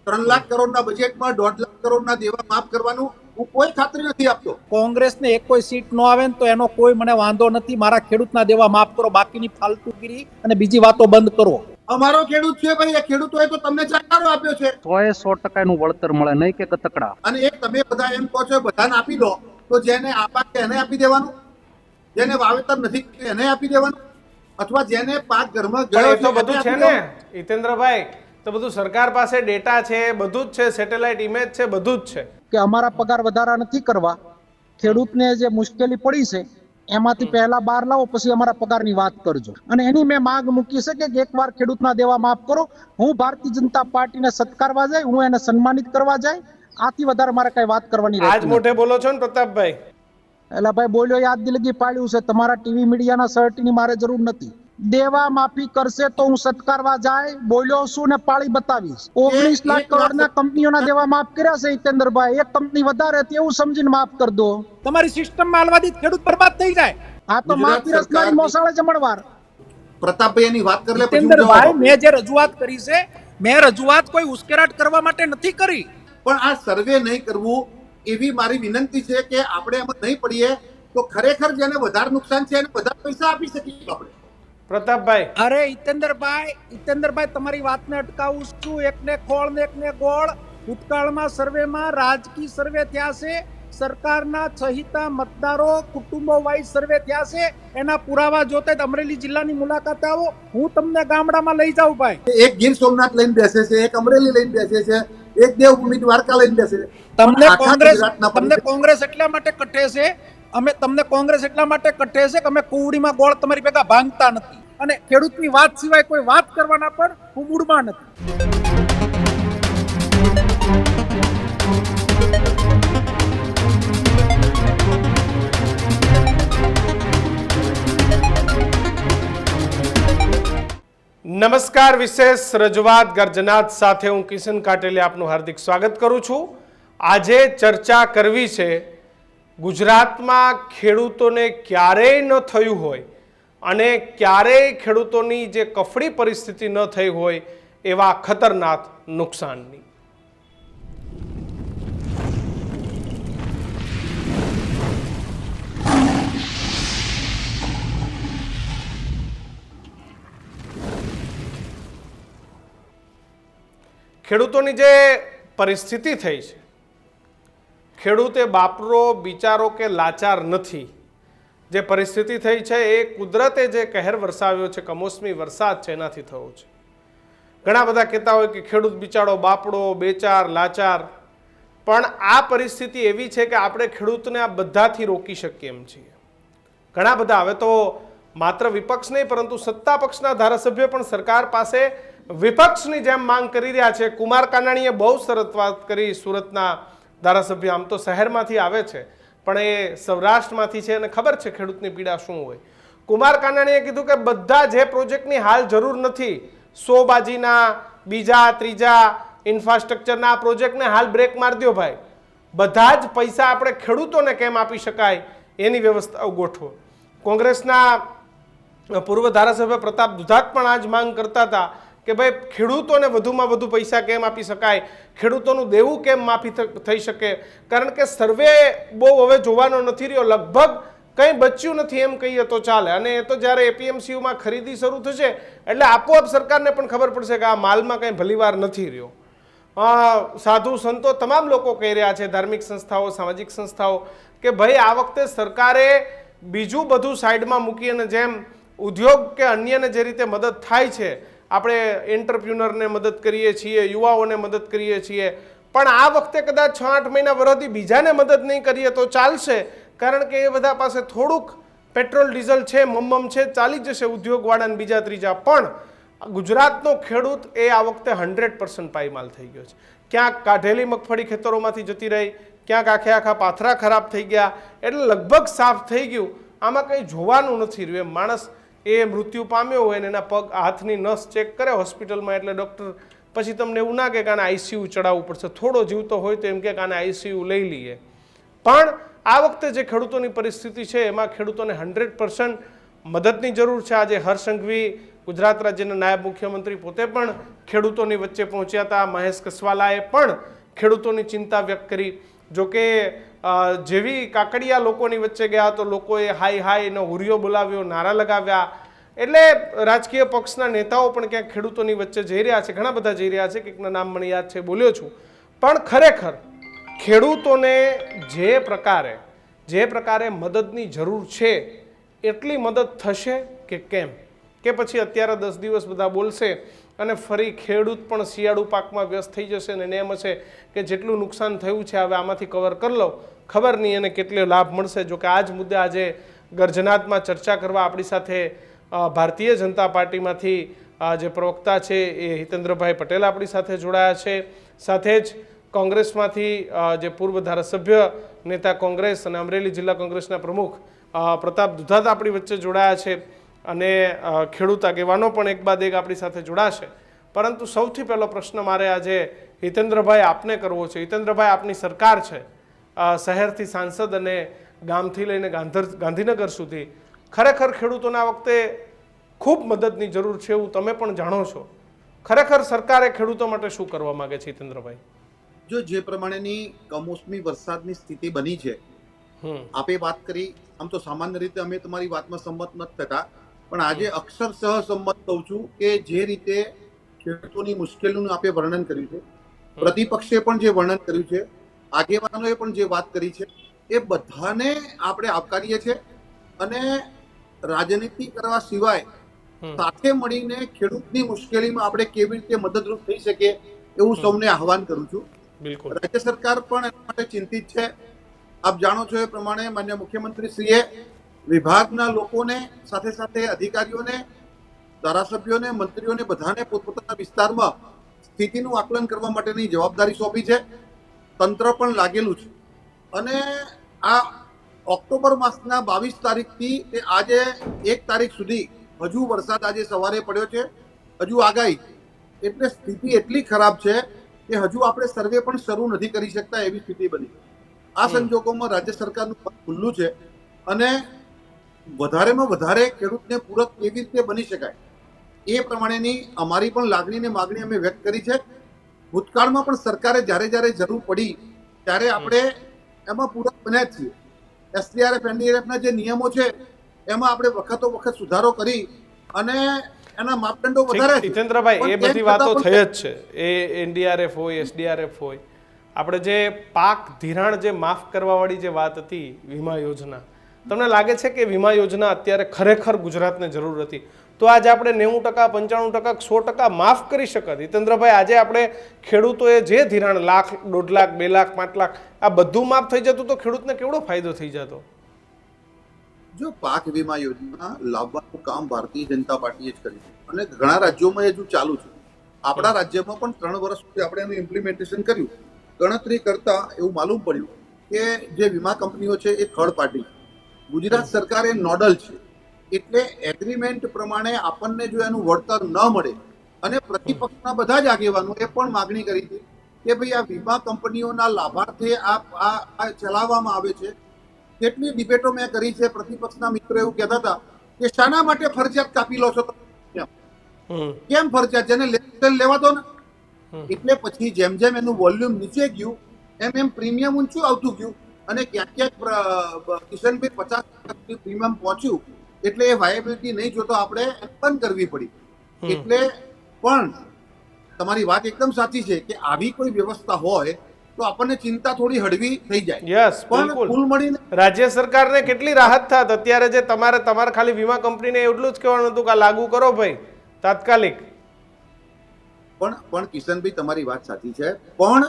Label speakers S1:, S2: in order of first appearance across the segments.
S1: 3 લાખ કરોડના બજેટમાં 1.5 લાખ કરોડના દેવા માફ કરવાનું હું કોઈ ખાતરી નથી આપતો.
S2: કોંગ્રેસને એક કોઈ સીટ ન આવે ને તો એનો કોઈ મને વાંધો નથી. મારા ખેડૂતના દેવા માફ કરો, બાકીની ફાલતુગીરી અને બીજી વાતો બંધ કરો.
S1: અમારો ખેડૂત છે ભાઈ, એ ખેડૂતોએ તો તમને ચાકારો આપ્યો છે.
S3: 100% નું વળતર મળે, નહીં કે કતકડા.
S1: અને એક તમે બધા એમ કહો છો બધાને આપી દો, તો જેને આપા છે એને આપી દેવાનું, જેને વાવેતર નથી કર્યું એને આપી દેવાનું, અથવા જેને પાક ઘરમાં ગયો
S4: તો બધું છે ને હિતેન્દ્રભાઈ, તો બધું સરકાર પાસે ડેટા છે, બધું જ છે, સેટેલાઇટ ઇમેજ છે, બધું જ છે
S2: કે અમારા પગાર વધારા નથી કરવા, ખેડૂતને જે મુશ્કેલી પડી છે એમાંથી પહેલા બહાર લાવો, પછી અમારા પગારની વાત કરજો. અને એની મેં માંગ મૂકી છે કે એકવાર ખેડૂતના દેવા માફ કરો. હું ભારતીય જનતા પાર્ટીને સત્કારવા જાય, હું એને સન્માનિત કરવા જાય, આથી વધારે મારે કઈ વાત કરવાની
S4: આજ
S2: રહેતી
S4: મોઢે બોલો છો ને પ્રતાપભાઈ?
S2: એટલે ભાઈ બોલ્યો યાદ દિલગી પાડ્યું છે. તમારા ટીવી મીડિયાના સર્ટની મારે જરૂર નથી. દેવા માફી કરશે તો હું સત્કારવા જાય, બોલ્યો છું ને પાળી બતાવીશ. 19 લાખ કરોડના કંપનીઓના દેવા માફ કર્યા છે હિતેન્દ્રભાઈ. એક કંપની વધારે હતી એવું સમજીને માફ કરી દો. તમારી સિસ્ટમમાં હાલવાથી ખેડૂત બરબાદ થઈ જાય. આ તો માફી રસનારી મોસાળે જમણવાર.
S1: પ્રતાપભાઈ એની વાત કરી લે પછી હું
S2: હિતેન્દ્રભાઈ,
S1: જવાબ.
S2: મેં જે રજૂઆત કરી છે, મેં રજૂઆત કોઈ ઉશ્કેરાટ કરવા માટે નથી કરી.
S1: પણ આ સર્વે નહીં કરવું એવી મારી વિનંતી છે કે આપણે એમાં નહીં પડીએ તો ખરેખર જેને વધારે નુકસાન છે એને વધારે પૈસા આપી શકીએ આપણે.
S4: પ્રતાપભાઈ,
S2: અરે હિતેન્દ્રભાઈ તમારી વાતને અટકાવું છું. એકને ખોળ ને એકને ગોળ. ભૂતકાળમાં સર્વેમાં રાજકીય સર્વે થયા છે, સરકારના સહિતા મતદારો કુટુંબો વાઇઝ સર્વે થયા છે. એના પુરાવા જોતે અમરેલી જિલ્લાની મુલાકાત આવો, હું તમને ગામડામાં લઈ જાઉં ભાઈ.
S1: એક ગીર સોમનાથ લઈને બેસે છે, એક અમરેલી લઈને બેસે છે, એક દેવભૂમિ દ્વારકા લઈને બેસે છે.
S2: તમને કોંગ્રેસ એટલા માટે કઠે છે, તમને કોંગ્રેસ એટલા માટે કઠે છે કે અમે કુવડીમાં ગોળ તમારી ભેગા ભાંગતા નથી, અને ખેડૂતની વાત સિવાય કોઈ વાત કરવાના પણ હું મૂડમાં નથી.
S4: નમસ્કાર. વિશેષ રજૂઆત ગર્જનાત સાથે હું કિશન કાટેલિયા આપનું હાર્દિક સ્વાગત કરું છું. આજે ચર્ચા કરવી છે ગુજરાતમાં ખેડૂતોને ક્યારેય ન થયું હોય અને ક્યારેય ખેડૂતોની જે કફડી પરિસ્થિતિ ન થઈ હોય એવા ખતરનાક નુકસાનની. ખેડૂતોની જે પરિસ્થિતિ થઈ છે, ખેડૂતે બાપરો બિચારો કે લાચાર નથી. જે પરિસ્થિતિ થઈ છે એ કુદરતે જે કહેર વરસાવ્યો છે, કમોસમી વરસાદ છે, એનાથી થયો છે. ઘણા બધા કહેતા હોય કે ખેડૂત બિચારો બાપડો, બેચાર, લાચાર, પણ આ પરિસ્થિતિ એવી છે કે આપણે ખેડૂતને આ બધાથી રોકી શકીએ એમ છીએ. ઘણા બધા, હવે તો માત્ર વિપક્ષ નહીં પરંતુ સત્તા પક્ષના ધારાસભ્યો પણ સરકાર પાસે વિપક્ષની જેમ માંગ કરી રહ્યા છે. કુમાર કાનાણીએ બહુ સરસ વાત કરી. સુરતના ધારાસભ્ય આમ તો શહેરમાંથી આવે છે પણ એ સૌરાષ્ટ્રમાંથી છે અને ખબર છે ખેડૂતની પીડા શું હોય. કુમાર કાનાણીએ કીધું કે બધા જે પ્રોજેક્ટની હાલ જરૂર નથી, 100 બાજીના, બીજા ત્રીજા ઇન્ફ્રાસ્ટ્રક્ચરના પ્રોજેક્ટને હાલ બ્રેક મારી દો ભાઈ. બધા જ પૈસા આપણે ખેડૂતોને કેમ આપી શકાય એની વ્યવસ્થાઓ ગોઠવો. કોંગ્રેસના પૂર્વ ધારાસભ્ય પ્રતાપ દુધાત પણ આ જ માંગ કરતા હતા કે ભાઈ ખેડૂતોને વધુમાં વધુ પૈસા કેમ આપી શકાય, ખેડૂતોનું દેવું કેમ માફી થઈ શકે. કારણ કે સર્વે બહુ હવે જોવાનો નથી રહ્યો, લગભગ કંઈ બચ્યું નથી એમ કહીએ તો ચાલે. અને એ તો જ્યારે એપીએમસીયુમાં ખરીદી શરૂ થશે એટલે આપોઆપ સરકારને પણ ખબર પડશે કે આ માલમાં કંઈ ભલીવાર નથી રહ્યો. સાધુ સંતો તમામ લોકો કહી રહ્યા છે, ધાર્મિક સંસ્થાઓ, સામાજિક સંસ્થાઓ, કે ભાઈ આ વખતે સરકારે બીજું બધું સાઈડમાં મૂકી અને જેમ ઉદ્યોગ કે અન્યને જે રીતે મદદ થાય છે, આપણે એન્ટરપ્રિન્યોરને મદદ કરીએ છીએ, યુવાઓને મદદ કરીએ છીએ, પણ આ વખતે કદાચ 6-8 મહિના વરસથી બીજાને મદદ નહીં કરીએ તો ચાલશે. કારણ કે એ બધા પાસે થોડુંક પેટ્રોલ ડીઝલ છે, મમ્મમ છે, ચાલી જશે ઉદ્યોગવાળાને બીજા ત્રીજા. પણ ગુજરાતનો ખેડૂત એ આ વખતે 100% પાયમાલ થઈ ગયો છે. ક્યાંક કાઢેલી મગફળી ખેતરોમાંથી જતી રહી, ક્યાંક આખા પાથરા ખરાબ થઈ ગયા, એટલે લગભગ સાફ થઈ ગયું. આમાં કંઈ જોવાનું નથી રહ્યું. માણસ એ મૃત્યુ પામ્યો હોય ને એના પગ હાથની નસ ચેક કરે હોસ્પિટલમાં એટલે ડૉક્ટર પછી તમને એવું ના કે આને આઈસીયુ ચડાવવું પડશે. થોડો જીવતો હોય તો એમ કે આને આઈસીયુ લઈ લઈએ. પણ આ વખતે જે ખેડૂતોની પરિસ્થિતિ છે એમાં ખેડૂતોને 100% મદદની જરૂર છે. આજે હર્ષ સંઘવી ગુજરાત રાજ્યના નાયબ મુખ્યમંત્રી પોતે પણ ખેડૂતોની વચ્ચે પહોંચ્યા હતા. મહેશ કસવાલાએ પણ ખેડૂતોની ચિંતા વ્યક્ત કરી. જોકે જેવી કાકડિયા લોકોની વચ્ચે ગયા તો લોકોએ હાય હાય એનો હુરિયો બોલાવ્યો, નારા લગાવ્યા. એટલે રાજકીય પક્ષના નેતાઓ પણ ક્યાંક ખેડૂતોની વચ્ચે જઈ રહ્યા છે, ઘણા બધા જઈ રહ્યા છે. કંઈકના નામ મને યાદ છે, બોલ્યો છું. પણ ખરેખર ખેડૂતોને જે પ્રકારે મદદની જરૂર છે એટલી મદદ થશે કે કેમ? કે પછી અત્યારે 10 દિવસ બધા બોલશે અને ફરી ખેડૂત પણ શિયાળુ પાકમાં વ્યસ્ત થઈ જશે અને એમ હશે કે જેટલું નુકસાન થયું છે હવે આમાંથી કવર કરી લો, ખબર નહીં એને કેટલો લાભ મળશે. જો કે આ જ મુદ્દે આજે ગર્જનાતમાં ચર્ચા કરવા આપણી સાથે ભારતીય જનતા પાર્ટીમાંથી જે પ્રવક્તા છે એ હિતેન્દ્રભાઈ પટેલ આપણી સાથે જોડાયા છે. સાથે જ કોંગ્રેસમાંથી જે પૂર્વ ધારાસભ્ય નેતા કોંગ્રેસ અને અમરેલી જિલ્લા કોંગ્રેસના પ્રમુખ પ્રતાપ દુધાત આપણી વચ્ચે જોડાયા છે અને ખેડૂત આગેવાનો પણ એક બાદ એક આપણી સાથે જોડાશે. પરંતુ સૌથી પહેલો પ્રશ્ન મારે આજે હિતેન્દ્રભાઈ આપને કરવો છે. હિતેન્દ્રભાઈ, આપની સરકાર છે, શહેરથી સાંસદ અને ગામથી લઈને ગાંધીનગર સુધી ખરેખર ખેડૂતોના વખતે ખૂબ મદદની જરૂર છે એવું તમે પણ જાણો છો. ખરેખર સરકારે ખેડૂતો માટે શું કરવા માંગે છે હિતેન્દ્રભાઈ?
S1: જો જે પ્રમાણેની કમોસમી વરસાદની સ્થિતિ બની છે, આપે વાત કરી, આમ તો સામાન્ય રીતે અમે તમારી વાતમાં સંમત નથી થતા, પણ આજે અક્ષરશઃ સંમત થઉં છું કે જે રીતે ખેડૂતોની મુશ્કેલીનું આપે વર્ણન કર્યું છે, પ્રતિપક્ષે પણ જે વર્ણન કર્યું છે, આગેવાનોએ પણ જે વાત કરી છે, એ બધાને આપણે આવકારીએ છીએ અને રાજનીતિ કરવા સિવાય સાથે મળીને ખેડૂતની મુશ્કેલીમાં આપણે કેવી રીતે મદદરૂપ થઈ શકીએ એવું સૌને આહવાન કરું છું. રાજ્ય સરકાર પણ એના માટે ચિંતિત છે. આપ જાણો છો એ પ્રમાણે માન્ય મુખ્યમંત્રીશ્રીએ વિભાગના લોકોને સાથે સાથે અધિકારીઓને, ધારાસભ્યોને, મંત્રીઓને બધાને પોતપોતાના વિસ્તારમાં સ્થિતિનું આકલન કરવા માટેની જવાબદારી સોંપી છે. તંત્ર પણ લાગેલું છે અને આ ઓક્ટોબર માસના 22 તારીખથી તે આજે 1 તારીખ સુધી હજુ વરસાદ આજે સવારે પડ્યો છે, હજુ આગાહી, એટલે સ્થિતિ એટલી ખરાબ છે કે હજુ આપણે સર્વે પણ શરૂ નથી કરી શકતા એવી સ્થિતિ બની. આ સંજોગોમાં રાજ્ય સરકારનું પદ ખુલ્લું છે અને વધારેમાં વધારે ખેડૂતને પૂરક કેવી રીતે બની શકાય એ પ્રમાણેની અમારી પણ લાગણી ને માગણી અમે વ્યક્ત કરી છે. ભૂતકાળમાં પણ સરકારે જ્યારે જ્યારે જરૂર પડી ત્યારે આપણે એમાં પૂરક બન્યા છીએ. SDRF, NDRF ના જે નિયમો છે એમાં આપણે વખતો વખત સુધારો કરી અને એના માપદંડો વધારે.
S4: હિતેન્દ્રભાઈ, એ બધી વાતો થઈ જ છે. એ NDRF હોય, SDRF હોય, આપણે જે પાક ધિરાણ જે માફ કરવા વાળી જે વાત હતી, વીમા યોજના, તમને લાગે છે કે વીમા યોજના અત્યારે ખરેખર ગુજરાતને જરૂર હતી તો આજે આપણે 90%, 95%, 100% માફ કરી શકત? હિતેન્દ્રભાઈ, આજે આપણે ખેડૂતોએ જે ધિરાણ લાખ, 1.5 લાખ, 2 લાખ, 5 લાખ આ બધું માફ થઈ જતું તો ખેડૂતને કેવડો ફાયદો થઈ જતો?
S1: જો પાક વીમા યોજના લાવવાનું કામ ભારતીય જનતા પાર્ટીએ જ કર્યું અને ઘણા રાજ્યોમાં હજુ ચાલુ છે. આપણા રાજ્યમાં પણ 3 વર્ષ સુધી આપણે એનું ઇમ્પ્લિમેન્ટેશન કર્યું. ગણતરી કરતા એવું માલુમ પડ્યું કે જે વીમા કંપનીઓ છે એ થર્ડ પાર્ટી, ગુજરાત સરકાર એ નોડલ છે. એટલે એગ્રીમેન્ટ પ્રમાણે આપણને જો એનું વળતર ન મળે અને પ્રતિપક્ષના બધા જ આગેવાનોએ પણ માગણી કરી હતી કે ભાઈ આ વીમા કંપનીઓના લાભાર્થે આ ચલાવવામાં આવે છે. કેટલી ડિબેટો મેં કરી છે. પ્રતિપક્ષના મિત્રો એવું કહેતા હતા કે શાના માટે ફરજિયાત કાપી લો છો? કેમ ફરજિયાત? જેને લેવા દો ને. એટલે પછી જેમ જેમ એનું વોલ્યુમ નીચે ગયું એમ પ્રીમિયમ ઊંચું આવતું ગયું અને ક્યાંક ક્યાંક કિશનભાઈ 50% પ્રીમિયમ પહોંચ્યું એટલે એ વાયબિલિટી નહીં જોતો આપણે બંધ કરવી પડી. એટલે પણ તમારી વાત એકદમ સાચી છે કે આવી કોઈ વ્યવસ્થા હોય તો આપણને ચિંતા થોડી હળવી થઈ જાય.
S4: યસ,
S1: પણ કુલ મળીને
S4: રાજ્ય સરકારને કેટલી રાહત થાત અત્યારે જે તમારે ખાલી વીમા કંપનીને એટલું જ કહેવાનું હતું કે લાગુ કરો ભાઈ તાત્કાલિક.
S1: પણ કિશનભાઈ, તમારી વાત સાચી છે, પણ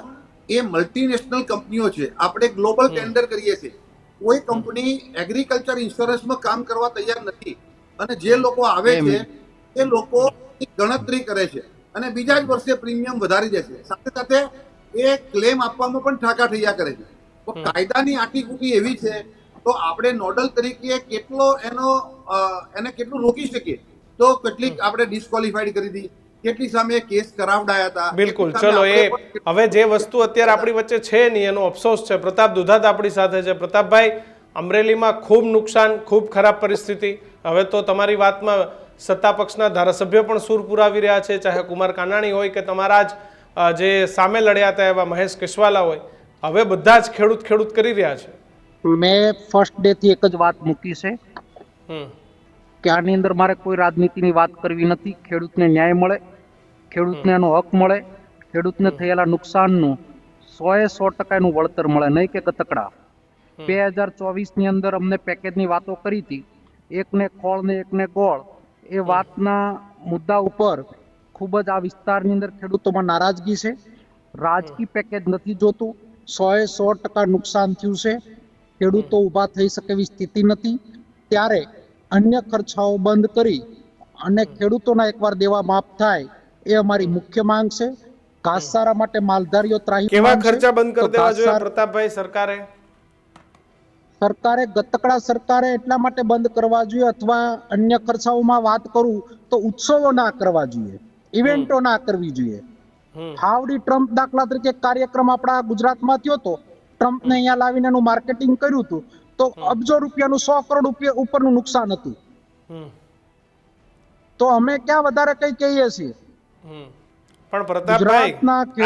S1: એ મલ્ટીનેશનલ કંપનીઓ છે. આપણે ગ્લોબલ ટેન્ડર કરીએ છીએ. કોઈ કંપની એગ્રીકલ્ચર ઇન્સ્યોરન્સમાં કામ કરવા તૈયાર નથી અને જે લોકો આવે છે એ લોકો ગણતરી કરે છે અને બીજા જ વર્ષે પ્રીમિયમ વધારી દે છે. સાથે સાથે એ ક્લેમ આપવામાં પણ ઠાકા ઠૈયા કરે છે. તો કાયદાની આટીકૂટી એવી છે તો આપણે નોડલ તરીકે એને કેટલું રોકી શકીએ? તો કેટલીક આપણે ડિસ્કોલિફાઈડ કરી દીધી, કેટલી સામે કેસ કરાવડાયા હતા.
S4: બિલકુલ. ચલો, એ હવે જે વસ્તુ અત્યારે આપણી વચ્ચે છે નહીં એનો અફસોસ છે. પ્રતાપ દુધાત આપણી સાથે છે. પ્રતાપભાઈ, અમરેલીમાં ખૂબ નુકસાન, ખૂબ ખરાબ પરિસ્થિતિ. હવે તો તમારી વાતમાં સત્તા પક્ષના ધારાસભ્યો પણ સૂર પુરાવી રહ્યા છે, ચાહે કુમાર કાનાણી હોય કે તમારા જ જે સામે લડ્યા હતા એવા મહેશ કેશવાલા હોય, હવે બધા જ ખેડૂત કરી રહ્યા છે.
S3: મેં ફર્સ્ટ ડે થી એક જ વાત મૂકી છે
S4: હમ
S3: કે આની અંદર મારે કોઈ રાજનીતિની વાત કરવી નથી. ખેડૂતને ન્યાય મળે, ખેડૂતને એનો હક મળે, ખેડૂતને થયેલા નુકસાનનું 100% વળતર મળે, નહીં કે ગતકડા. 2024 ની અંદર અમને પેકેજની વાતો કરી હતી, એકને ખોળ ને એકને ગોળ. એ વાતના મુદ્દા ઉપર ખૂબ જ આ વિસ્તારની અંદર ખેડૂતોમાં નારાજગી છે. રાજકીય પેકેજ નથી જોતું, 100% નુકસાન થયું છે, ખેડૂતો ઊભા થઈ શકે એવી સ્થિતિ નથી. ત્યારે અન્ય ખર્ચાઓ બંધ કરી અને ખેડૂતોના એકવાર દેવા માફ થાય એ અમારી મુખ્ય માંગ છે. ઘાસચારા માટે માલધારીઓ ત્રાહી
S4: કેવા ખર્ચા બંધ કરી દેવા જોઈએ પ્રતાપભાઈ સરકારે
S3: સરકારે એટલા માટે બંધ કરવા જોઈએ, અથવા અન્ય ખર્ચાઓમાં વાત કરું તો ઉત્સવો ના કરવા જોઈએ, ઇવેન્ટો ના કરવી જોઈએ. હાવડી ટ્રમ્પ દાખલા તરીકે કાર્યક્રમ આપણા ગુજરાતમાં થયો હતો, ટ્રમ્પને અહીંયા લાવીને એનું માર્કેટિંગ કર્યું હતું, તો અબજો રૂપિયાનું 100 કરોડ રૂપિયા ઉપરનું નુકસાન હતું. તો અમે ક્યાં વધારે કઈ કહીએ છીએ?
S4: પણ પ્રતાપભાઈ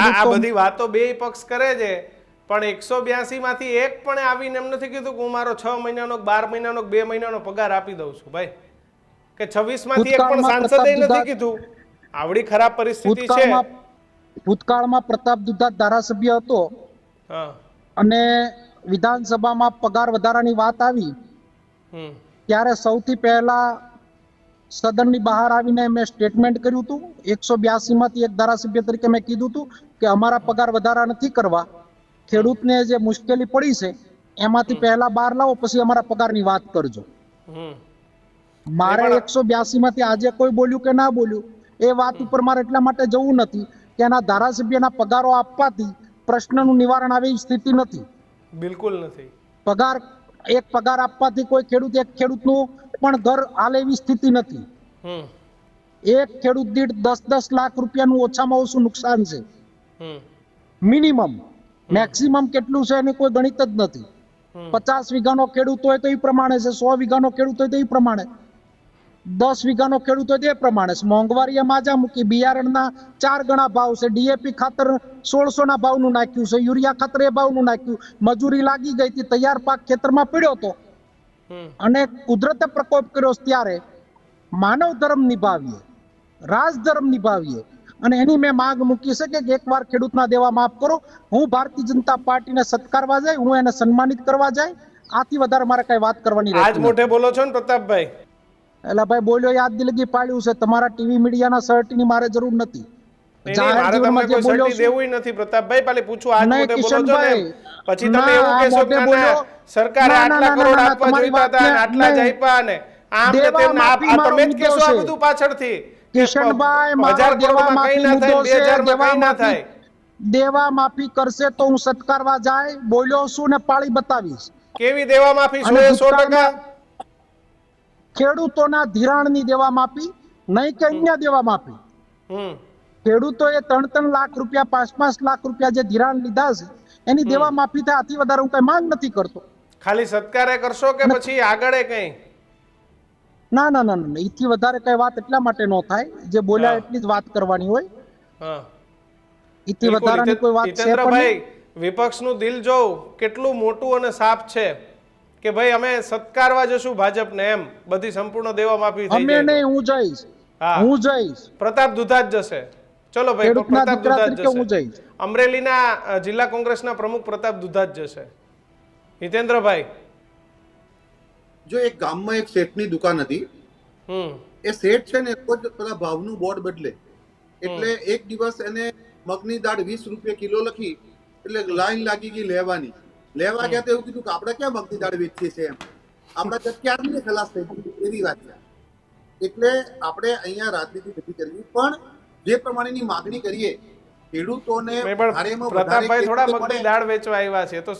S4: આ બધી વાતો બે પક્ષ કરે છે, પણ 182 માંથી એક પણ આવીને એમ નથી કીધું કે હું મારો 6 મહિનાનો 12 મહિનાનો 2 મહિનાનો પગાર આપી દઉં છું ભાઈ, કે 26 માંથી એક પણ સાંસદે નથી કીધું. આવડી ખરાબ પરિસ્થિતિ છે.
S3: ભૂતકાળમાં પ્રતાપ દુધાત ધારાસભ્ય હતો અને વિધાનસભામાં પગાર વધારાની વાત આવી ત્યારે સૌથી પહેલા સદનની બહાર આવીને મેં સ્ટેટમેન્ટ કર્યું હતું. 182 માંથી એક ધારાસભ્ય તરીકે મેં કીધું હતું કે અમારા પગાર વધારા નથી કરવા, ખેડૂતને જે મુશ્કેલી પડી છે એમાંથી પહેલા બહાર લાવો, પછી અમારા પગારની વાત કરજો. મારે 182 માંથી આજે કોઈ બોલ્યું કે ના બોલ્યું એ વાત ઉપર મારે એટલા માટે જવું નથી કે એના ધારાસભ્યના પગારો આપવાથી પ્રશ્નનું નિવારણ આવે એવી સ્થિતિ નથી.
S4: બિલકુલ નથી.
S3: પગાર આપવાથી કોઈ એક ખેડૂતનું પણ ઘર હાલે એવી સ્થિતિ નથી. એક ખેડૂત દીઠ 10 લાખ રૂપિયાનું ઓછામાં ઓછું નુકસાન છે મિનિમમ. મેક્સિમમ કેટલું છે એની કોઈ ગણિત જ નથી. 50 વીઘાનો ખેડૂત હોય તો એ પ્રમાણે છે, 100 વીઘાનો ખેડૂત હોય તો એ પ્રમાણે, 10 વીઘાનો ખેડૂત હોય તો એ પ્રમાણે છે. મોંઘવારીએ માજા મૂકી, બિયારણના 4 ગણા ભાવ છે, ડીએપી ખાતર 1600 ના ભાવનું નાખ્યું છે, યુરિયા ખાતર એ ભાવનું નાખ્યું, મજૂરી લાગી ગઈ હતી, તૈયાર પાક ખેતરમાં પડ્યો હતો અને કુદરતે પ્રકોપ કર્યો. ત્યારે માનવ ધર્મ નિભાવીએ, રાજધર્મ નિભાવીએ અને એની મેં માંગ મૂકી છે કે એકવાર ખેડૂતના દેવા માફ કરો. હું ભારતીય જનતા પાર્ટીને સત્કારવા જાય, હું એને સન્માનિત કરવા જાય, આથી વધારે મારે કઈ વાત કરવાની
S4: આજ મોઢે બોલો છો ને પ્રતાપભાઈ?
S3: એટલે ભાઈ બોલ્યો યાદ દિલગી પાડ્યું છે. તમારા ટીવી મીડિયાના શર્ટની મારે જરૂર નથી.
S4: પ્રતાપભાઈ પાલે પૂછું, આજ મોઢે બોલો છો ને પછી તમે એવું કહેશો કે સરકારે આટલા કરોડ આપવા જોઈતા હતા અને આટલા જ આપ્યા ને આમ ને તેમ તમે જ કહેશો આ બધું પાછળથી.
S3: કિશનભાઈ, મારો દેવા માફી મુદ્દો છે. દેવા માફી કરશે તો હું સત્કારવા જાય, બોલ્યો છું ને પાળી બતાવીશ.
S4: કેવી દેવા માફી? 100%?
S3: ખેડૂતોના ધિરાણની દેવા માફી, નહીં કે અન્ય દેવા માફી. ખેડૂતોએ 3-3 લાખ રૂપિયા, 5-5 લાખ રૂપિયા જે ધિરાણ લીધા છે એની દેવા માફી થાય. આથી વધારે હું કઈ માંગ નથી કરતો.
S4: ખાલી સત્કારે કરશો કે પછી આગળ કઈ?
S3: ના, એથી વધારે કઈ વાત એટલા માટે ન થાય, જે બોલ્યા એટલી જ વાત કરવાની હોય. એથી વધારાની કોઈ વાત છે
S4: જીતેન્દ્રભાઈ, વિપક્ષનું દિલ જોઉં કેટલું મોટું અને સાફ છે કે ભાઈ અમે સત્કારવા જશું ભાજપને, એમ બધી સંપૂર્ણ દેવા માફી થઈ જાય.
S3: અમે નહીં, હું જઈશ.
S4: પ્રતાપ દુધાત જશે. ચલો ભાઈ, પ્રતાપ દુધાત જશે. અમરેલીના જિલ્લા કોંગ્રેસના પ્રમુખ પ્રતાપ દુધાત જશે. જીતેન્દ્રભાઈ,
S1: જો એક ગામમાં એક શેઠની દુકાન હતી, એ શેઠ છે ને કોઈ પેલા ભાવનું બોર્ડ બદલે, એટલે એક દિવસ એને મગની દાળ 20 રૂપિયા કિલો લખી, એટલે લાઈન લાગી ગઈ લેવાની. લેવા ગયા તો એવું કીધું કે આપણે ક્યાં મગની દાળ વેચીએ છીએ, એમ આપણા ક્યારની ખલાસ થઈ ગઈ એવી વાત છે. એટલે આપણે અહીંયા રાજનીતિ નથી કરવી, પણ જે પ્રમાણેની માગણી કરીએ ખેડૂતોને
S4: પ્રતાપભાઈ થોડા મગની દાળ વેચવા આવ્યા છે તો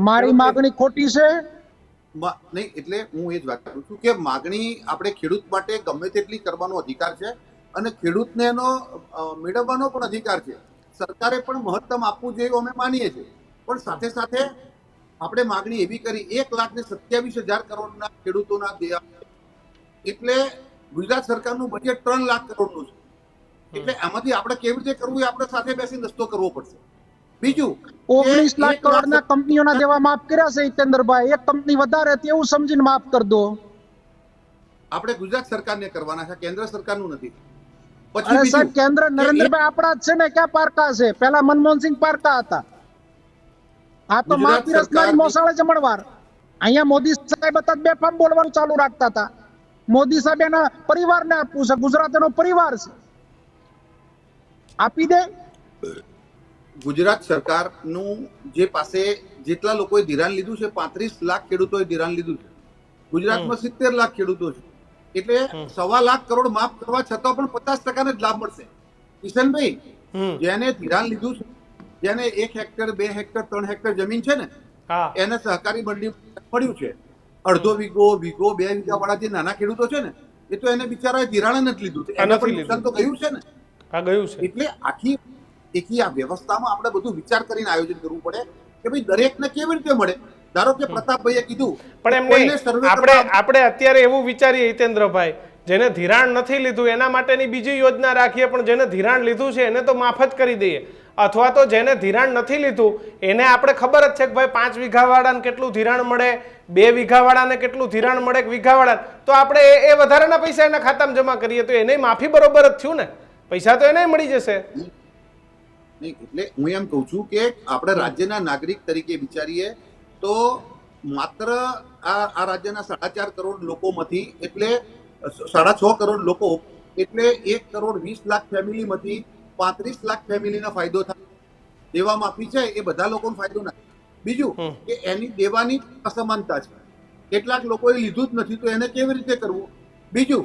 S3: મારી માગણી ખોટી છે
S1: નહીં. એટલે હું એ જ વાત કરું છું કે માગણી આપણે ખેડૂત માટે ગમે તેટલી કરવાનો અધિકાર છે અને ખેડૂતને એનો મેળવવાનો પણ અધિકાર છે. સરકારે પણ મહત્તમ આપવું જોઈએ અમે માનીએ છીએ, પણ સાથે સાથે આપણે માગણી એવી કરી 1,27,000 કરોડના ખેડૂતોના દેવા, એટલે ગુજરાત સરકારનું બજેટ 3 લાખ કરોડનું છે. એટલે આમાંથી આપણે કેવી રીતે કરવું એ આપણે સાથે બેસીને રસ્તો કરવો પડશે. બીજું
S2: 19 લાખ કરોડના કંપનીઓના દેવા માફ કર્યા છે હિતેન્દ્રભાઈ. એક કંપની વધારે હતી એવું સમજીને માફ કરી દો.
S1: આપણે ગુજરાત સરકારને કરવાના છે, કેન્દ્ર સરકારનું નથી.
S2: અરે સાહેબ, કેન્દ્ર નરેન્દ્રભાઈ આપણા જ છે ને, ક્યાં પારકા છે? પહેલા મનમોહનસિંહ પારકા હતા. આ તો માફી રસનારી મોસાળે જમણવાર. અહીંયા મોદી સાહેબ હતા બેફામ બોલવાનું ચાલુ રાખતા હતા. મોદી સાહેબ એના પરિવારને આપવું છે, ગુજરાત એનો પરિવાર છે, આપી દે.
S1: ગુજરાત સરકારનું જે પાસે જેટલા લોકોએ ધિરાણ લીધું છે, 35 લાખ ખેડૂતોએ ધિરાણ લીધું છે. ગુજરાતમાં 70 લાખ ખેડૂતો છે. એટલે 1.25 લાખ કરોડ માફ કરવા છતાં પણ 50% જ લાભ મળશે. કિશનભાઈ, જેને ધિરાણ લીધું છે, જેને 1 હેક્ટર 2 હેક્ટર 3 હેક્ટર જમીન છે ને, એને સહકારી મંડી પડ્યું છે. અડધો વીઘો 2 વીઘા વાળા જે નાના ખેડૂતો છે ને, એ તો એને બિચારાએ ધિરાણ નથી લીધું, એને પણ નુકસાન તો ગયું છે ને. એટલે આખી આ વ્યવસ્થામાં આપણે બધું વિચાર કરીને આયોજન કરવું પડે કે ભાઈ દરેકને કેવી રીતે મળે. ધારો કે પ્રતાપભાઈએ કીધું,
S4: પણ આપણે અત્યારે એવું વિચારીએ હિતેન્દ્રભાઈ, જેને ધિરાણ નથી લીધું એના માટેની બીજી યોજના રાખીએ, પણ જેને ધિરાણ લીધું છે એને તો માફ જ કરી દઈએ. અથવા તો જેને ધિરાણ નથી લીધું એને આપણે ખબર જ છે કે ભાઈ 5 વીઘા વાળાને કેટલું ધિરાણ મળે, 2 વીઘા વાળાને કેટલું ધિરાણ મળે, વીઘા વાળાને, તો આપણે એ વધારાના પૈસા એના ખાતામાં જમા કરીએ તો એને માફી બરોબર જ થયું ને, પૈસા તો એને મળી જશે.
S1: એટલે હું એમ કહું છું કે આપણે રાજ્યના નાગરિક તરીકે વિચારીએ તો માત્ર આ રાજ્યના 4.5 કરોડ લોકોમાંથી, એટલે 6.5 કરોડ લોકો, એટલે 1 કરોડ 20 લાખ ફેમિલીમાંથી 35 લાખ ફેમિલીનો ફાયદો થાય. દેવા માફી છે એ બધા લોકોનો ફાયદો ના. બીજું કે એની દેવાની અસમાનતા છે. કેટલાક લોકોએ લીધું જ નથી તો એને કેવી રીતે કરવું. બીજું,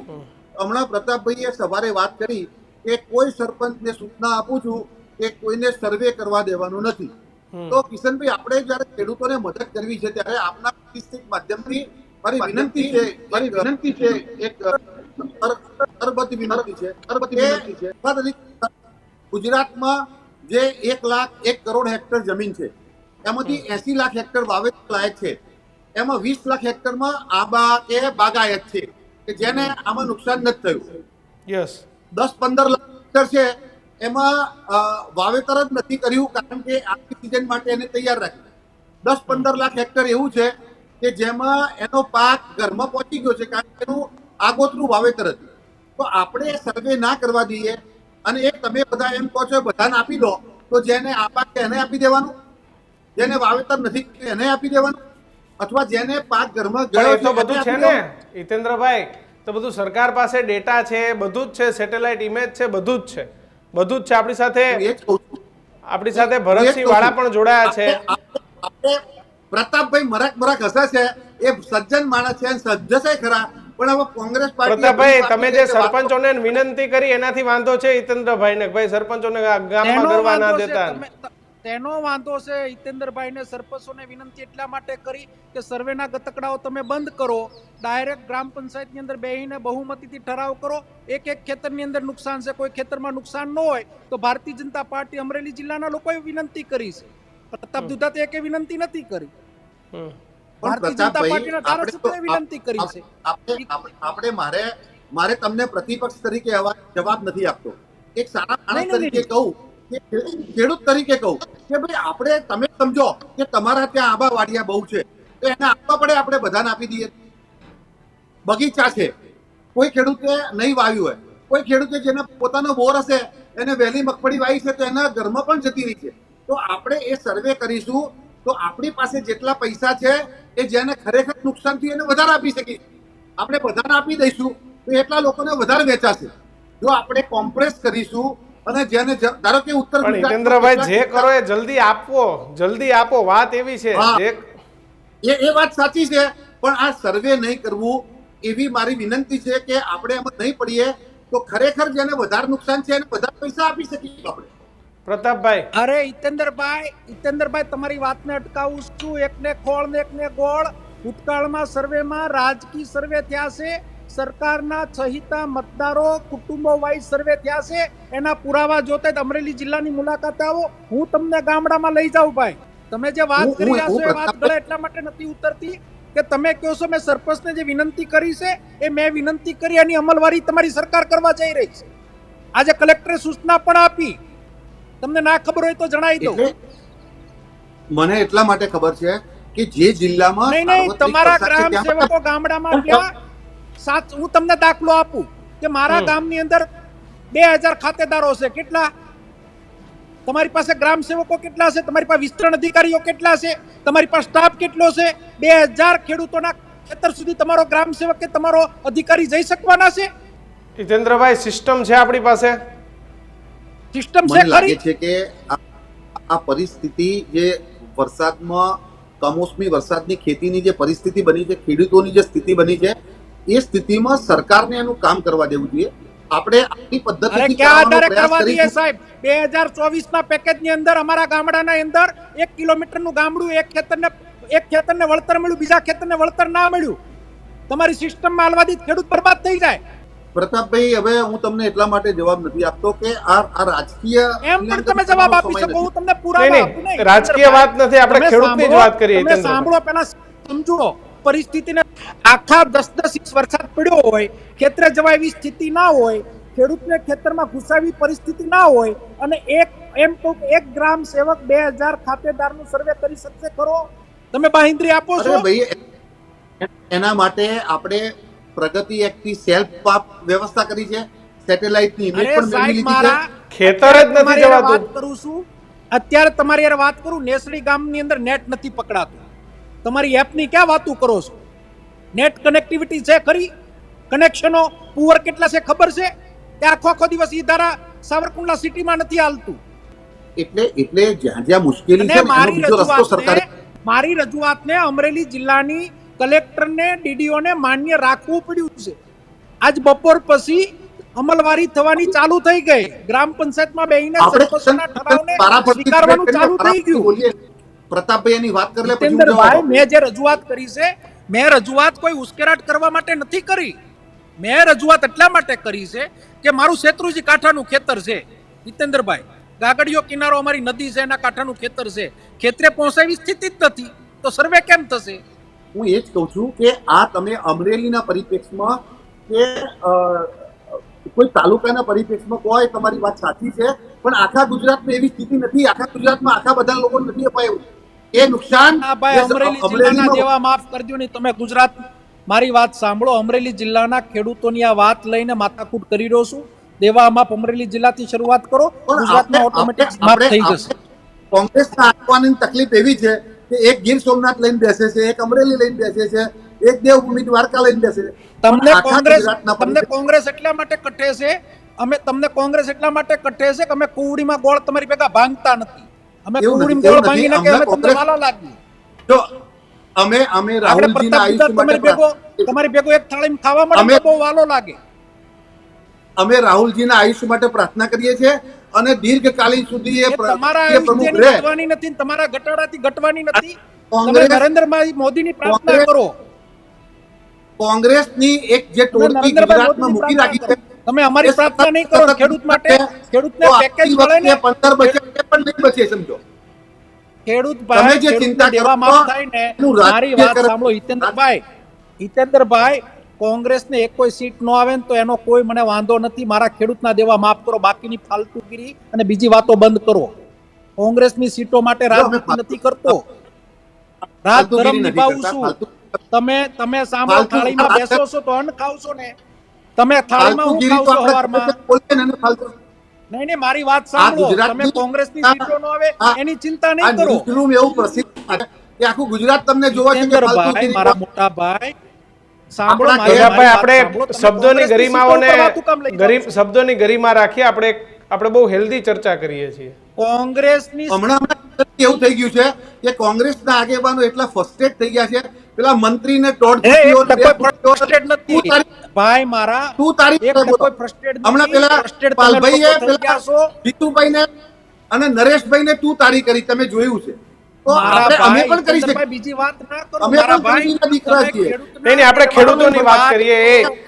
S1: હમણાં પ્રતાપભાઈએ સવારે વાત કરી કે કોઈ સરપંચને સૂચના આપું છું કે કોઈને સર્વે કરવા દેવાનું નથી. તો કિશનભાઈ, આપણે જયારે ખેડૂતોને મદદ કરવી છે ત્યારે આપના પ્રાદેશિક માધ્યમથી મારી વિનંતી છે એક સરબદ્ધ વિનંતી છે. ગુજરાતમાં જે 1 લાખ 1 કરોડ હેક્ટર જમીન છે, એમાંથી 80 લાખ હેક્ટર વાવેતર લાયક છે. એમાં 20 લાખ હેક્ટરમાં આબા કે બાગાયત છે કે જેને આમાં નુકસાન નથી થયું. 10-15 લાખ હેક્ટર છે એમાં વાવેતર જ નથી કર્યું કારણ કે આખી સિઝન માટે એને તૈયાર રાખ્યું. 10-15 લાખ હેક્ટર એવું છે કે જેમાં એનો પાક ઘરમાં પહોંચી ગયો છે કારણ કે એનું આગોતરું વાવેતર હતું. તો આપણે સર્વે ના કરવા દઈએ અને એક તમે બધા એમ કહો છો બધાને આપી દો, તો જેને આપા કે એને આપી દેવાનું, જેને વાવેતર નથી એને આપી દેવાનું, અથવા જેને પાક ઘરમાં ગયો
S4: તો બધું છે ને હિતેન્દ્રભાઈ, તો બધું સરકાર પાસે ડેટા છે, બધું જ છે, સેટેલાઇટ ઇમેજ છે, બધું જ છે, બધું જ છે. આપણી સાથે ભરતસિંહ વાળા પણ જોડાયા છે.
S1: પ્રતાપભાઈ મરાક હસે છે, એ સજ્જન માણસ છે, સજ્જ છે ખરા, પણ હવે કોંગ્રેસ પાર્ટી.
S4: પ્રતાપભાઈ, તમે જે સરપંચોને વિનંતી કરી એનાથી વાંધો છે હિતેન્દ્રભાઈ ને, ભાઈ સરપંચોને ગામમાં ગરવા ના દેતા,
S3: તેનો વાંધો છે હિતેન્દ્રભાઈ ને. સરપંચોને વિનંતી એટલા માટે કરી કે સર્વેના ગતકડાઓ તમે બંધ કરો, ડાયરેક્ટ ગ્રામ પંચાયતની અંદર બેહીને બહુમતીથી ઠરાવ કરો. એક ખેતરની અંદર નુકસાન છે, કોઈ ખેતરમાં નુકસાન ન હોય તો ભારતીય જનતા પાર્ટી અમરેલી જિલ્લાના લોકોએ વિનંતી કરી છે. પ્રતાપ દુધાતે એકે વિનંતી નથી કરી. ભારતીય જનતા પાર્ટીના ધારાસભ્યોએ વિનંતી કરી છે.
S1: આપણે મારે તમને પ્રતિપક્ષ તરીકે જવાબ નથી આપતો. એક સારા માણસ તરીકે કહું, ખેડૂત તરીકે કહું કે ભાઈ આપણે, તમે સમજો કે તમારા ત્યાં આંબા વાડિયા બહુ છે તો એને આપવા પડે, આપણે બધાને આપી દઈએ. બગીચા છે, કોઈ ખેડૂતે નહીં વાવ્યું હોય, કોઈ ખેડૂતે જેને પોતાનો બોર હશે એને વહેલી મગફળી વાવી છે તો એના ઘરમાં પણ જતી રહી છે. તો આપણે એ સર્વે કરીશું તો આપણી પાસે જેટલા પૈસા છે એ જેને ખરેખર નુકસાન થયું એને વધારે આપી શકીએ. આપણે બધાને આપી દઈશું તો એટલા લોકોને વધારે વેચાશે. જો આપણે કોમ્પ્રેસ કરીશું અને જેને ધારો કે ઉત્તર
S4: હિતેન્દ્રભાઈ જે કરો એ જલ્દી આપો, વાત એવી છે.
S1: એ વાત સાચી છે, પણ આ સર્વે નહીં કરવું એવી મારી વિનંતી છે કે આપણે એમાં નહીં પડીએ તો ખરેખર જેને વધારે નુકસાન છે એને વધારે પૈસા આપી શકીશું આપણે.
S4: પ્રતાપભાઈ,
S3: અરે હિતેન્દ્રભાઈ તમારી વાતને અટકાવું છું. એકને ખોળ ને એકને ગોળ. ભૂતકાળમાં સર્વેમાં રાજકીય સર્વે થયા છે, સરકારના સહિતા મતદારો કુટુંબો વાઇઝ સર્વે થયા છે. એના પુરાવા જોતે અમરેલી જિલ્લાની મુલાકાત આવો, હું તમને ગામડામાં લઈ જાઉં. ભાઈ, તમે જે વાત કરી રહ્યા છો એ વાત ગળે એટલા માટે નથી ઉતરતી કે તમે કહો છો મેં સરપંચને જે વિનંતી કરી છે એ મેં વિનંતી કરી, એની અમલવારી તમારી સરકાર કરવા જઈ રહી છે. આજે કલેક્ટરે સૂચના પણ આપી, તમને ના ખબર હોય તો જણાવી દઉં.
S1: મને એટલા માટે ખબર છે કે જે જિલ્લામાં
S3: નહીં, તમારા ગ્રામ સેવકો ગામડામાં ગયા. હું તમને દાખલો આપું કે મારા ગામની અંદર 2000 ખાતેદારો છે. કેટલા? તમારી પાસે ગ્રામ સેવકો કેટલા છે? તમારી પાસે વિસ્તરણ અધિકારીઓ કેટલા છે? તમારી પાસે સ્ટાફ કેટલો છે? 2000 ખેડૂતોના ખેતર સુધી તમારો ગ્રામ સેવક કે તમારો અધિકારી જઈ શકવાના છે?
S4: જીતેન્દ્રભાઈ, સિસ્ટમ છે આપણી પાસે,
S3: સિસ્ટમ છે
S1: મને લાગે
S3: ખરી?
S1: છે કે આ પરિસ્થિતિ જે વરસાદમાં કમોસમી વરસાદની ખેતીની જે પરિસ્થિતિ બની છે, ખેડૂતોની જે સ્થિતિ બની છે, એ સ્થિતિમાં સરકારને એનું કામ કરવા દેવું જોઈએ. આપણે આપણી પદ્ધતિથી
S3: ક્યાં
S1: કરવાનો
S3: આધારે
S1: પ્રયાસ
S3: કરવા દઈએ
S1: કરીશું.
S3: સાહેબ? 2024 ના પેકેજની અંદર અમારા ગામડાના અંદર 1 કિલોમીટરનું ગામડું, એક ખેતરને વળતર મળ્યું, બીજા ખેતરને વળતર ના મળ્યું. તમારી સિસ્ટમમાં હાલવાથી ખેડૂત બરબાદ થઈ જાય.
S1: પ્રતાપભાઈ, હવે હું તમને એટલા માટે જવાબ નથી આપતો કે આ રાજકીય
S3: એમ પણ તમે જવાબ આપી શકો, હું તમને પુરાવા આપું. નહીં,
S4: રાજકીય વાત નથી, આપણે
S3: તમે
S4: ખેડૂતની જ વાત કરીએ.
S3: તમે સાંભળો, પહેલા સમજો પરિસ્થિતિને. આખા 10-10 ઇંચ વરસાદ પડ્યો હોય, ખેતરે જવા એવી સ્થિતિ ના હોય, ખેડૂતને ખેતરમાં ઘુસાવી પરિસ્થિતિ ના હોય, અને એમ કહું કે એક ગ્રામ સેવક 2000 ખાતેદારનું સર્વે કરી શકશે ખરો? તમે બાંહેધરી આપો છો?
S1: ભાઈ, એના માટે આપણે પ્રગતિ એક્ટની સેલ્ફ વ્યવસ્થા કરી છે, સેટેલાઇટની ઇમેજ પણ મેળવી લીધી છે.
S4: ખેતર જ નથી જવાતું.
S3: વાત કરું છું અત્યારે, તમારી યાર વાત કરું. નેસડી ગામની અંદર નેટ નથી પકડાતું. તમારી એપની ક્યાં વાતું કરો છો? નેટ કનેક્ટિવિટી છે ખરી? કનેક્શનો પુઅર કેટલા છે ખબર છે? કે આખો દિવસ ઈ ધારા સાવરકુંડલા સિટીમાં નથી હાલતું.
S1: એટલે જ્યાં જ્યાં મુશ્કેલી છે, એનો બીજો રસ્તો સરકારે.
S3: મારી રજૂઆતને અમરેલી જિલ્લાની કલેક્ટરને, ડીડીઓને માન્ય રાખવું પડ્યું છે. આજ બપોર પછી અમલવારી થવાની ચાલુ થઈ ગઈ. ગ્રામ પંચાયતમાં બેહીને સરપંચના ઠરાવને સ્વીકારવાનું ચાલુ થઈ ગયું.
S1: પ્રતાપભાઈ એની વાત કરી લે પછી હું
S3: જીતેન્દ્રભાઈ,
S1: જવાબ
S3: મેં જે રજૂઆત કરી છે, મેં રજૂઆત કોઈ ઉશ્કેરાટ કરવા માટે નથી કરી. મેં રજૂઆત એટલા માટે કરી છે કે મારું શેત્રુજી કાંઠાનું ખેતર છે. જીતેન્દ્રભાઈ, ગાગડીયો કિનારો અમારી નદી છે, એના કાંઠાનું ખેતર છે. ખેતરે પહોંચાવી સ્થિતિ જ નથી, તો સર્વે કેમ થશે?
S1: હું એ જ કહું છું કે આ તમે અમરેલીના પરિપ્રેક્ષમાં કે કોઈ તાલુકાના પરિપ્રેક્ષમાં કોઈ તમારી વાત સાચી છે, પણ આખા ગુજરાતમાં એવી સ્થિતિ નથી. આખા ગુજરાતમાં આખા બધા લોકો નથી અપાયું એ નુકસાન.
S3: અમરેલી જિલ્લાના જેવા, માફ કરજો ને, તમે ગુજરાત, મારી વાત સાંભળો. અમરેલી જિલ્લાના ખેડૂતોની આ વાત લઈને માથાકૂટ કરી રહ્યો છું. દેવા માફ અમરેલી જિલ્લાથી શરૂઆત કરો, ગુજરાતમાં ઓટોમેટિક માફ થઈ જશે.
S1: કોંગ્રેસના આગેવાનોની તકલીફ એવી છે કે એક ગીર સોમનાથ લઈને બેસે છે, એક અમરેલી લઈને બેસે છે, એક દેવભૂમિ દ્વારકા લઈને બેસે છે.
S3: તમને કોંગ્રેસ એટલા માટે કઠે છે, તમને કોંગ્રેસ એટલા માટે કઠે છે કે અમે કુવડીમાં ગોળ તમારી ભેગા ભાંગતા નથી. અમે કુવડીમાં ગોળ ભાંગી નાખીએ, અમે તમને વાલા લાગીએ.
S1: જો અમે રાહુલજીના આયુષ્ય માટે
S3: તમારી ભેગો એક થાળીમાં ખાવા મળે તો બહુ વાલો લાગે.
S1: અમે રાહુલજીના આયુષ્ય માટે પ્રાર્થના કરીએ છીએ અને દીર્ઘકાલીન સુધી એ
S3: તમારા આયુષ્યની ઘટવાની નથી, તમારા ઘટાડાથી ઘટવાની નથી. તમે નરેન્દ્ર મોદીની પ્રાર્થના કરો.
S1: કોંગ્રેસની એક જે ટોળકી ગુજરાતમાં મૂકી રાખી છે,
S3: તમે અમારી પ્રાર્થના નહીં કરો. ખેડૂત માટે, ખેડૂતને પેકેજ મળે ને,
S1: 15 બચે પણ નહીં બચે. સમજો
S3: ખેડૂત ભાઈ, જે ચિંતા દેવા માફ થાય ને, મારી વાત સાંભળો હિતેન્દ્રભાઈ, કોંગ્રેસને એક કોઈ સીટ ન આવે ને તો એનો કોઈ મને વાંધો નથી. મારા ખેડૂતના દેવા માફ કરો, બાકીની ફાલતુગીરી અને બીજી વાતો બંધ કરો. કોંગ્રેસની સીટો માટે રાજનીતિ નથી કરતો, રાજધર્મ નિભાવું છું. તમે સાંભળો, થાળીમાં બેસો છો તો અન્ન ખાવ છો ને, તમે થાળીમાં હું ખાવ છો સવારમાં? નહીં, મારી વાત સાંભળો. તમે કોંગ્રેસની સીટો ન આવે એની ચિંતા નહીં કરો.
S1: એવું પ્રસિદ્ધ કે આખું ગુજરાત તમને જોવા છે કે
S3: મારા મોટા ભાઈ સાંભળો,
S4: આપણે શબ્દોની ગરિમાઓને શબ્દોની ગરિમા રાખી. આપણે બહુ હેલ્ધી ચર્ચા કરીએ છીએ.
S3: કોંગ્રેસની
S1: હમણાં એવું થઈ ગયું છે કે કોંગ્રેસના આગેવાનો એટલા ફ્રસ્ટ્રેટ થઈ ગયા છે, પેલા મંત્રીને
S3: ભાઈ મારા
S1: હમણાં પેલા પાલભાઈએ જીતુભાઈને અને નરેશભાઈને તું તારી કરી, તમે જોયું છે. તો અમે પણ કરી શકીએ.
S3: બીજી વાત ના કરો
S1: અમે
S3: મારા
S1: પણ
S3: ભાઈ.
S1: ખેડૂતના દીકરા
S3: તમે
S1: છીએ.
S3: ખેડૂતના-
S4: નહીં, આપણે ખેડૂતોની વાત કરીએ.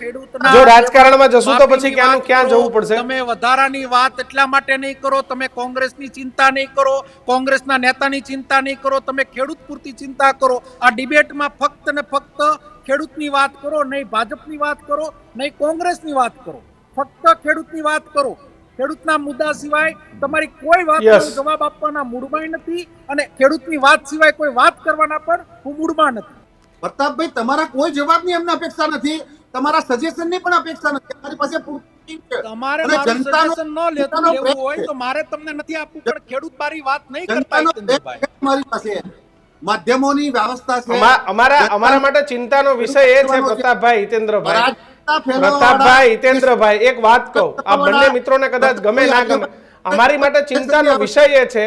S3: ખેડૂતના-
S4: જો રાજકારણમાં જશું તો પછી
S3: માફીની
S4: ક્યાંનું
S3: વાત
S4: ક્યાં
S3: કરો.
S4: જવું પડશે.
S3: તમે વધારાની વાત એટલા માટે નહીં કરો, તમે કોંગ્રેસની ચિંતા નહીં કરો, કોંગ્રેસના નેતાની ચિંતા નહીં કરો, તમે ખેડૂત પૂરતી ચિંતા કરો. આ ડિબેટમાં ફક્ત ને ફક્ત ખેડૂતની વાત કરો, નહીં ભાજપની વાત કરો, નહીં કોંગ્રેસની વાત કરો, ફક્ત ખેડૂતની વાત કરો. ખેડૂતના મુદ્દા સિવાય તમારી કોઈ વાતનો
S4: Yes.
S3: જવાબ આપવાના મૂડમાં નથી, અને ખેડૂતની વાત સિવાય કોઈ વાત કરવાના પણ હું મૂડમાં નથી.
S1: પ્રતાપભાઈ, તમારા કોઈ જવાબની અમને અપેક્ષા નથી, તમારા સજેશનની પણ અપેક્ષા નથી. અમારી પાસે પૂરતી છે.
S3: તમારે
S1: અને
S3: મારું
S1: જનતાનો-
S3: સજેશન ન
S1: જનતાનો
S3: લેવું
S1: પ્રેમ
S3: હોય
S1: છે.
S3: તો મારે તમને નથી આપવું, પણ ખેડૂત મારી વાત નહીં કરતા
S1: જનતાનો પ્રેમ
S3: હિતેન્દ્રભાઈ.
S1: છે અમારી પાસે, માધ્યમોની વ્યવસ્થા છે.
S4: અમારા માટે ચિંતાનો વિષય એ છે પ્રતાપભાઈ, હિતેન્દ્રભાઈ,
S1: રાજકીયતા ફેલાવવાવાળા-
S4: પ્રતાપભાઈ, હિતેન્દ્રભાઈ, એક વાત કહું, આ બંને મિત્રોને કદાચ ગમે ના ગમે, અમારી માટે ચિંતાનો વિષય એ છે,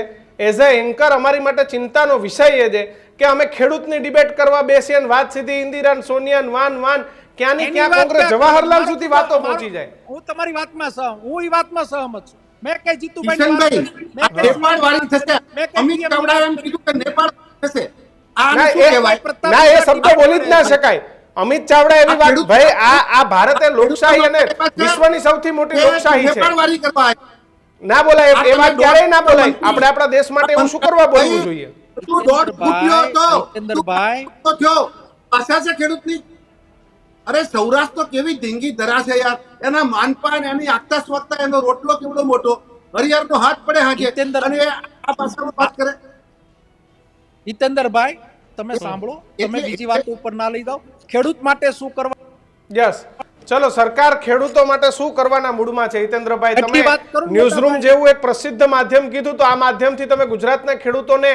S4: એઝ અ એન્કર અમારી માટે ચિંતાનો વિષય એ છે કે અમે ખેડૂતની ડિબેટ કરવા બેસીએ ને વાત સીધી ઇન્દિરા સોનિયા વાન ક્યાંની
S3: એની
S4: ક્યાં
S3: વાત
S4: કોંગ્રેસ
S3: ક્યાં
S4: જવાહરલાલ
S3: કરો?
S4: સુધી વાતો પહોંચી જાય.
S3: હું તમારી વાતમાં હું ઈ વાતમાં સહમત છું. મેં કઈ જીતુભાઈ
S1: કિશનભાઈ, આ નેપાળ વાળી થશે. અમિત ચાવડાએ એમ કીધું કે નેપાળ થશે. આને
S4: ના,
S1: શું કહેવાય?
S4: ના, એ શબ્દ બોલી જ ના શકાય. અમિત ચાવડા એવી વાત, ભાઈ, આ ભારતે લોકશાહી અને વિશ્વની સૌથી મોટી લોકશાહી છે.
S1: નેપાળ વાળી કરવા આવ્યા.
S4: ના બોલાય એ વાત ક્યારેય ના બોલાય. આપણે આપણા દેશ માટે એવું શું કરવા બોલવું જોઈએ?
S1: તું દોઢ ફૂટ્યો હતો.
S3: હિતેન્દ્રભાઈ,
S1: તું થયો. આશા છે ખેડૂતની. અરે સૌરાષ્ટ્ર તો કેવી ધીંગી ધરા છે યાર. એના માનપાન, એની આગતા સ્વગતા, એનો રોટલો કેવડો મોટો. હરિયાળનો હાથ પડે હાજે.
S3: હિતેન્દ્ર-
S1: અને એ આ ભાષામાં વાત કરે.
S3: હિતેન્દ્રભાઈ, તમે સાંભળો, તમે બીજી વાત ઉપર ના લઈ જાઓ. ખેડૂત માટે શું કરવા?
S4: યસ, ચલો, સરકાર ખેડૂતો માટે શું કરવાના મૂડમાં છે? હિતેન્દ્રભાઈ,
S3: એટલી વાત
S4: તમે
S3: કરું,
S4: ન્યૂઝરૂમ
S3: મોટાભાઈ.
S4: જેવું એક પ્રસિદ્ધ માધ્યમ કીધું, તો આ માધ્યમથી તમે ગુજરાતના ખેડૂતોને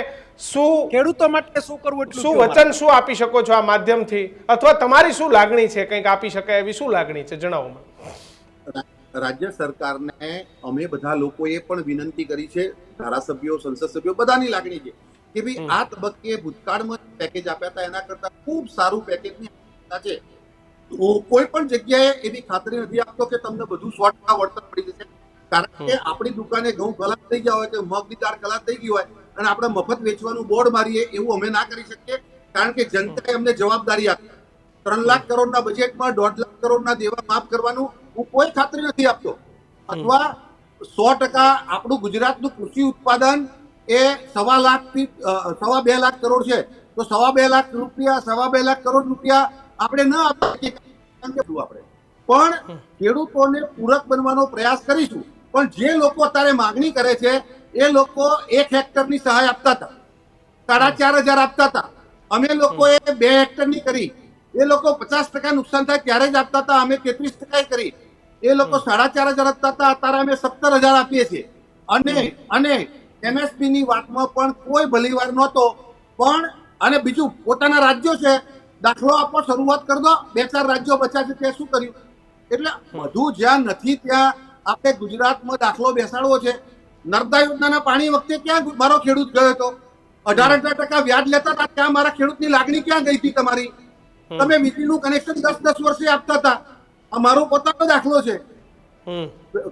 S4: શું
S3: ખેડૂતો માટે શું કરવું એટલું
S4: શું
S3: કહો મારે.
S4: વચન શું આપી શકો છો આ માધ્યમથી? અથવા તમારી શું લાગણી છે, કંઈક આપી શકાય એવી શું લાગણી છે, જણાવો મને.
S1: રાજ્ય સરકારને અમે બધા લોકોએ પણ વિનંતી કરી છે, ધારાસભ્યો, સંસદ સભ્યો, બધાની લાગણી છે કે ભાઈ આ તબક્કે ભૂતકાળમાં પેકેજ આપ્યા હતા એના કરતા ખૂબ સારું પેકેજની આવશ્યકતા છે. કોઈ પણ જગ્યાએ એવી ખાતરી નથી આપતો કે તમને બધું 100% વળતર મળી જશે. કારણ કે આપણી દુકાને ઘઉં ખલાસ થઈ ગયા હોય કે મગની દાળ ખલાસ થઈ ગઈ હોય અને આપણે મફત વેચવાનું બોર્ડ મારીએ એવું અમે ના કરી શકીએ. કારણ કે જનતાએ અમને જવાબદારી આપી. 3 લાખ કરોડના બજેટમાં 1.5 લાખ કરોડના દેવા માફ કરવાનું હું કોઈ ખાતરી નથી આપતો. અથવા 100% આપણું ગુજરાતનું કૃષિ ઉત્પાદન એ 1.25 લાખથી 2.5 લાખ કરોડ છે, તો 2.5 લાખ રૂપિયા 2.5 લાખ કરોડ રૂપિયા આપણે ન આપી શકીએ. આપણે પણ ખેડૂતોને પૂરક બનવાનો પ્રયાસ કરીશું. પણ જે લોકો અત્યારે માંગણી કરે છે એ લોકો 1 હેક્ટરની સહાય આપતા હતા, 4,500 આપતા હતા. અમે લોકોએ 2 હેક્ટરની કરી. એ લોકો 50% નુકસાન થાય ત્યારે જ આપતા હતા, અમે 33% કરી. એ લોકો 4,500 આપતા હતા, અત્યારે અમે 17,000 આપીએ છીએ. અને MSP ની વાતમાં પણ કોઈ ભલીવાર નહોતો. પણ અને બીજું પોતાના રાજ્યો છે, દાખલો આપવા શરૂઆત કરી દો. 2-4 રાજ્યો બચ્યા છે તે શું કર્યું? એટલે બધું જ્યાં નથી ત્યાં આપણે ગુજરાતમાં દાખલો બેસાડવો છે. નર્મદા યોજનાના પાણી વખતે ક્યાં મારો ખેડૂત ગયો હતો? 18% વ્યાજ લેતા હતા, ત્યાં મારા ખેડૂતની લાગણી ક્યાં ગઈ હતી તમારી? તમે વીજળીનું કનેક્શન 10 વર્ષે આપતા હતા. આ મારો પોતાનો દાખલો છે.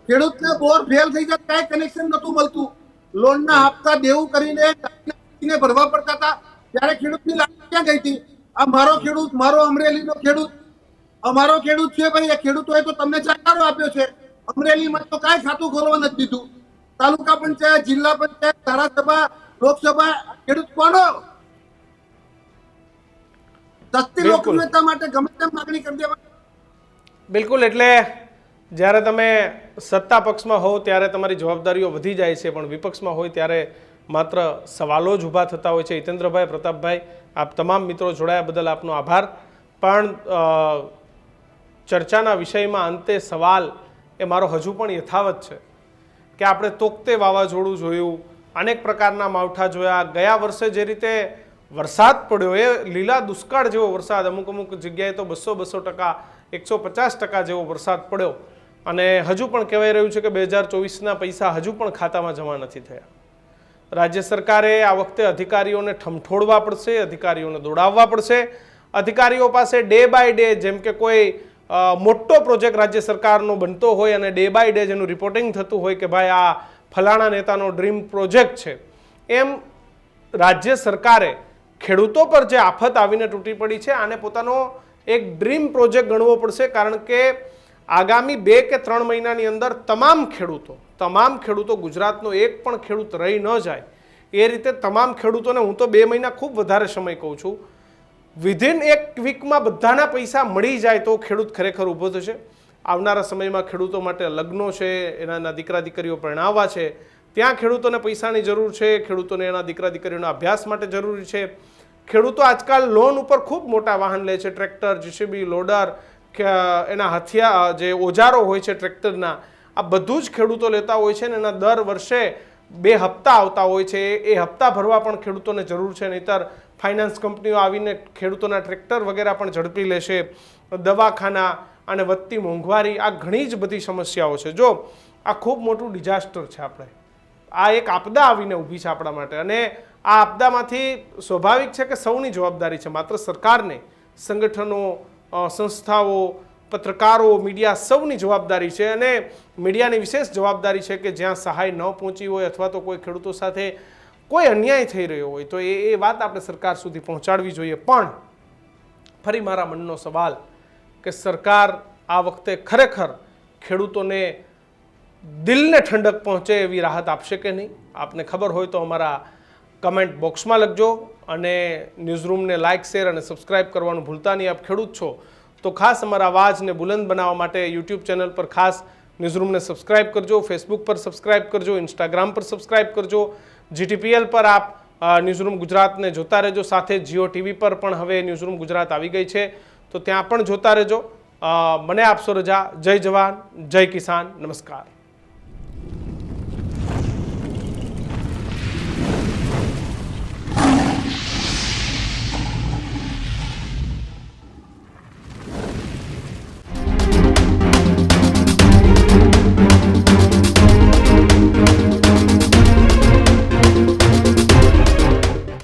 S1: ખેડૂતને બોર ફેલ થઈ જાય કાંઈ કનેક્શન નતું મળતું. લોનના હપ્તા દેવું કરીને ભરવા પડતા હતા. ત્યારે ખેડૂતની લાગણી ક્યાં ગઈ હતી? આ મારો ખેડૂત, મારો અમરેલીનો ખેડૂત, અમારો ખેડૂત છે ભાઈ. એ ખેડૂતોએ તો તમને ચાકારો આપ્યો છે. અમરેલીમાં તો કાંઈ ખાતું ખોલવા નથી દીધું. તાલુકા પંચાયત, જિલ્લા પંચાયત, ધારાસભા, લોકસભા, ખેડૂત કોનો? સસ્તી લોકપ્રિયતા માટે ગમે તેમ માગણી કરી દેવા.
S4: બિલકુલ, એટલે જ્યારે તમે સત્તા પક્ષમાં હો ત્યારે તમારી જવાબદારીઓ વધી જાય છે, પણ વિપક્ષમાં હોય ત્યારે માત્ર સવાલો જ ઊભા થતા હોય છે. હિતેન્દ્રભાઈ, પ્રતાપભાઈ, આપ તમામ મિત્રો જોડાયા બદલ આપનો આભાર. પણ ચર્ચાના વિષયમાં અંતે સવાલ એ મારો હજુ પણ યથાવત છે કે આપણે તોકતે વાવાઝોડું જોયું, અનેક પ્રકારના માવઠા જોયા. ગયા વર્ષે જે રીતે વરસાદ પડ્યો એ લીલા દુષ્કાળ જેવો વરસાદ, અમુક જગ્યાએ તો 200% 150% જેવો વરસાદ પડ્યો. અને હજુ પણ કહેવાય રહ્યું છે કે 2024ના પૈસા હજુ પણ ખાતામાં જમા નથી થયા. રાજ્ય સરકારે આ વખતે અધિકારીઓને ઠમઠોડવા પડશે, અધિકારીઓને દોડાવવા પડશે. અધિકારીઓ પાસે ડે બાય ડે, જેમ કે કોઈ મોટો પ્રોજેક્ટ રાજ્ય સરકારનો બનતો હોય અને ડે બાય ડે જેનું રિપોર્ટિંગ થતું હોય કે ભાઈ આ ફલાણા નેતાનો ડ્રીમ પ્રોજેક્ટ છે, એમ રાજ્ય સરકારે ખેડૂતો પર જે આફત આવીને તૂટી પડી છે આને પોતાનો એક ડ્રીમ પ્રોજેક્ટ ગણવો પડશે, કારણ કે આગામી 2 કે 3 મહિનાની અંદર તમામ ખેડૂતો ગુજરાતનો એક પણ ખેડૂત રહી ન જાય એ રીતે તમામ ખેડૂતોને, હું તો 2 મહિના ખૂબ વધારે સમય કહું છું, વિધિન 1 વીકમાં બધાના પૈસા મળી જાય તો ખેડૂત ખરેખર ઊભો થશે. આવનારા સમયમાં ખેડૂતો માટે લગ્નો છે, એના દીકરા દીકરીઓ પરણાવવા છે, ત્યાં ખેડૂતોને પૈસાની જરૂર છે, ખેડૂતોને એના દીકરા દીકરીઓના અભ્યાસ માટે જરૂરી છે. ખેડૂતો આજકાલ લોન ઉપર ખૂબ મોટા વાહન લે છે, ટ્રેક્ટર, જીસીબી, લોડર, એના હથિયાર જે ઓજારો હોય છે ટ્રેક્ટરના, આ બધું જ ખેડૂતો લેતા હોય છે ને એના દર વર્ષે 2 હપ્તા આવતા હોય છે. એ હપ્તા ભરવા પણ ખેડૂતોને જરૂર છે, નહીતર ફાઇનાન્સ કંપનીઓ આવીને ખેડૂતોના ટ્રેક્ટર વગેરે પણ ઝડપી લેશે. દવાખાના અને વધતી મોંઘવારી, આ ઘણી જ બધી સમસ્યાઓ છે. જો આ ખૂબ મોટું ડિઝાસ્ટર છે, આપણે આ એક આપદા આવીને ઊભી છે આપણા માટે, અને આ આપદામાંથી સ્વાભાવિક છે કે સૌની જવાબદારી છે, માત્ર સરકારને, સંગઠનો, સંસ્થાઓ, પત્રકારો, મીડિયા સૌની જવાબદારી છે. અને મીડિયાની વિશેષ જવાબદારી છે કે જ્યાં સહાય ન પહોંચી હોય અથવા તો કોઈ ખેડૂતો સાથે કોઈ અન્યાય થઈ રહ્યો હોય તો એ વાત આપણે સરકાર સુધી પહોંચાડવી જોઈએ. પણ ફરી મારા મનનો સવાલ કે સરકાર આ વખતે ખરેખર ખેડૂતોને દિલને ઠંડક પહોંચે એવી રાહત આપશે કે નહીં? આપને ખબર હોય તો અમારા કમેન્ટ બોક્સમાં લખજો, અને ન્યૂઝરૂમને લાઇક, શેર અને સબસ્ક્રાઇબ કરવાનું ભૂલતા નહીં. આપ ખેડૂત છો તો ખાસ અમારા અવાજને બુલંદ બનાવવા માટે યુટ્યુબ ચેનલ પર ખાસ ન્યૂઝરૂમને સબસ્ક્રાઇબ કરજો, ફેસબુક પર સબસ્ક્રાઇબ કરજો, ઇન્સ્ટાગ્રામ પર સબસ્ક્રાઇબ કરજો, GTPL પર આપ ન્યૂઝરૂમ ગુજરાતને જોતા રહેજો. સાથે જીઓ ટીવી પર પણ હવે ન્યૂઝરૂમ ગુજરાત આવી ગઈ છે, તો ત્યાં પણ જોતા રહેજો. મને આપશો રજા. જય જવાન, જય કિસાન, નમસ્કાર.